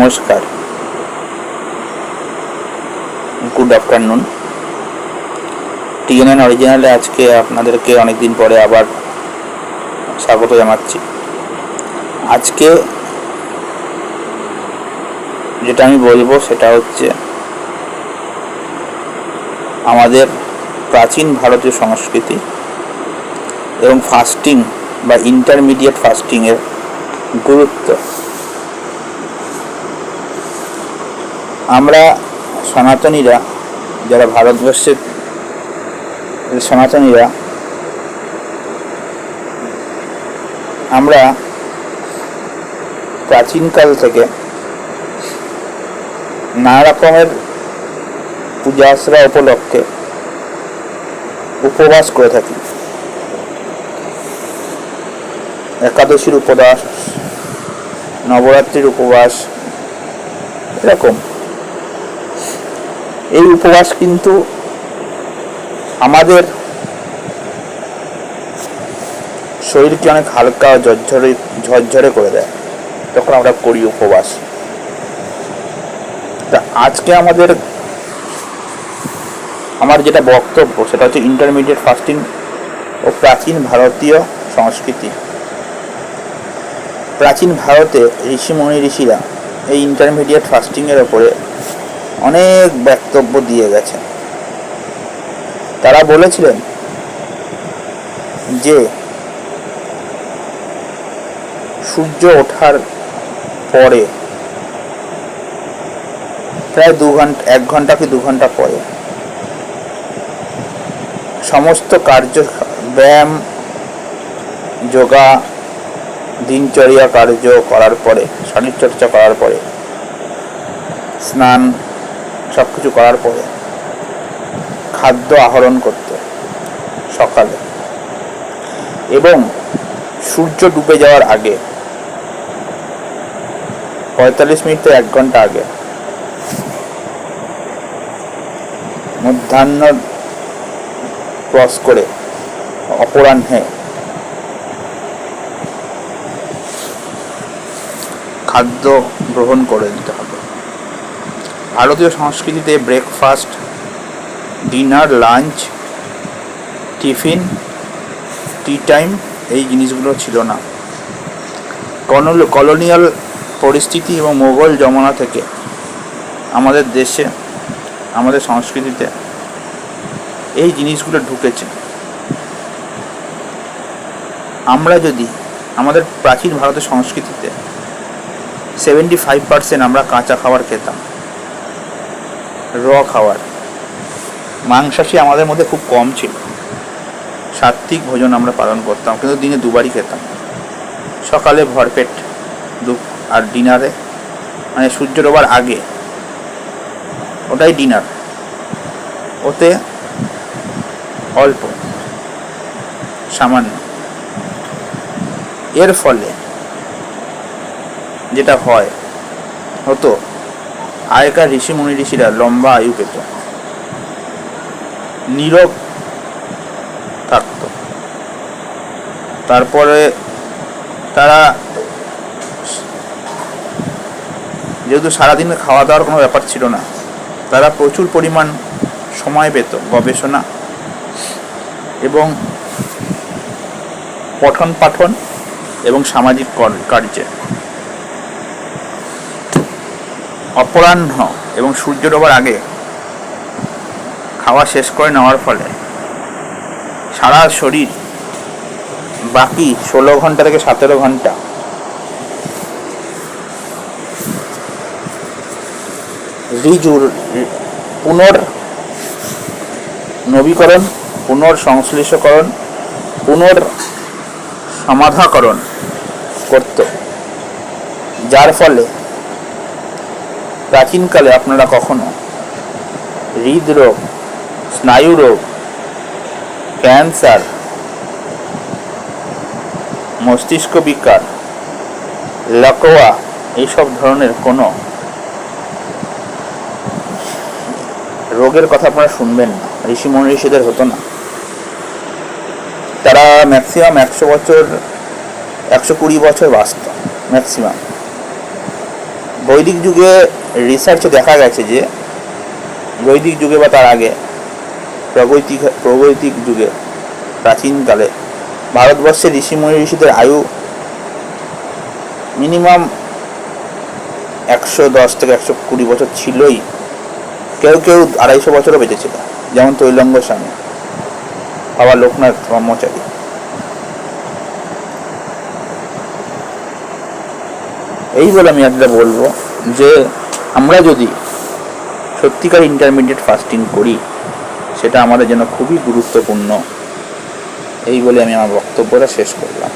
নমস্কার, good afternoon. TNN অরিজিনালে আজকে আপনাদেরকে অনেকদিন পরে আবার স্বাগত জানাচ্ছি। আজকে যেটা আমি বলবো সেটা হচ্ছে আমাদের প্রাচীন ভারতীয় সংস্কৃতি এবং ফাস্টিং বা ইন্টারমিডিয়েট ফাস্টিংয়ের গুরুত্ব। আমরা সনাতনীরা, যারা ভারতবর্ষের সনাতনীরা, আমরা প্রাচীনকাল থেকে নানা রকমের পূজা আশ্রা উপলক্ষে উপবাস করে থাকি। একাদশীর উপবাস, নবরাত্রির উপবাস, এরকম। এই উপবাস কিন্তু আমাদের শরীরকে অনেক হালকা ঝরঝরে করে দেয়, তখন আমরা করি উপবাস। তা আজকে আমার যেটা বক্তব্য সেটা হচ্ছে ইন্টারমিডিয়েট ফাস্টিং ও প্রাচীন ভারতীয় সংস্কৃতি। প্রাচীন ভারতে ঋষিরা এই ইন্টারমিডিয়েট ফাস্টিংয়ের ওপরে অনেক বক্তব্য দিয়ে গেছে। তারা বলেছিলেন যে সূর্য ওঠার পরে প্রায় 1 ঘন্টা কি 2 ঘন্টা পরে সমস্ত কার্য, ব্যায়াম, যোগা, দিনচর্যা কার্য করার পরে, শরীরচর্চা করার পরে, স্নান সব কিছু করার পরে খাদ্য আহরণ করতে সকালে, এবং সূর্য ডুবে যাওয়ার আগে 45 মিনিট থেকে 1 ঘন্টা আগে মধ্যাহ্ন ক্রস করে অপরাহ্নে খাদ্য গ্রহণ করে দিতে হবে। ভারতীয় সংস্কৃতিতে breakfast, dinner, lunch, tiffin, tea time এই জিনিসগুলো ছিল না। কলোনিয়াল পরিস্থিতি এবং মোগল জমানা থেকে আমাদের দেশে, আমাদের সংস্কৃতিতে এই জিনিসগুলো ঢুকেছে। আমরা যদি আমাদের প্রাচীন ভারতের সংস্কৃতিতে 75% আমরা কাঁচা খাবার খেতাম, খাবার, মাংসাশী আমাদের মধ্যে খুব কম ছিল। সাত্ত্বিক ভোজন আমরা পালন করতাম, কিন্তু দিনে 2 বারই খেতাম। সকালে ভরপেট, আর ডিনারে, মানে সূর্য ডোবার আগে, ওটাই ডিনার, ওতে অল্প সামান্য। এর ফলে যেটা হতো, আগেকার ঋষিরা লম্বা আয়ু পেত, নীরব থাকত। তারপরে তারা, যেহেতু সারাদিন খাওয়া দাওয়ার কোনো ব্যাপার ছিল না, তারা প্রচুর পরিমাণ সময় পেত গবেষণা এবং পঠন পাঠন এবং সামাজিক কার্যে। অপরাহ্ন এবং সূর্য ডোবার আগে খাওয়া শেষ করে নেওয়ার ফলে সারা শরীর বাকি 16 ঘন্টা থেকে 17 ঘন্টা পুনর্নবীকরণ, পুনর্সংশ্লেষকরণ, পুনর্সমাধাকরণ করত, যার ফলে প্রাচীনকালে আপনারা কখনো হৃদরোগ, স্নায়ুরোগ, ক্যান্সার, মস্তিষ্ক বিকার, লকোয়া, এইসব ধরনের কোনো রোগের কথা আপনারা শুনবেন না। ঋষিদের হতো না। তারা ম্যাক্সিমাম 100 বছর, 120 বছর বাঁচত ম্যাক্সিমাম। বৈদিক যুগে রিসার্চে দেখা গেছে যে বৈদিক যুগে বা তার আগে প্রাগৈতিক যুগে প্রাচীনকালে ভারতবর্ষে ঋষিদের আয়ু মিনিমাম 110 থেকে 120 বছর ছিলই। কেউ কেউ 250 বছরও বেঁচেছিল, যেমন তৈলঙ্গ স্বামী, বাবা লোকনাথ ব্রহ্মচারী। এই বলে আমি একটা বলবো যে আমরা যদি সত্যিকার ইন্টারমিডিয়েট ফাস্টিং করি সেটা আমাদের জন্য খুবই গুরুত্বপূর্ণ। এই বলে আমি আমার বক্তব্যটা শেষ করলাম।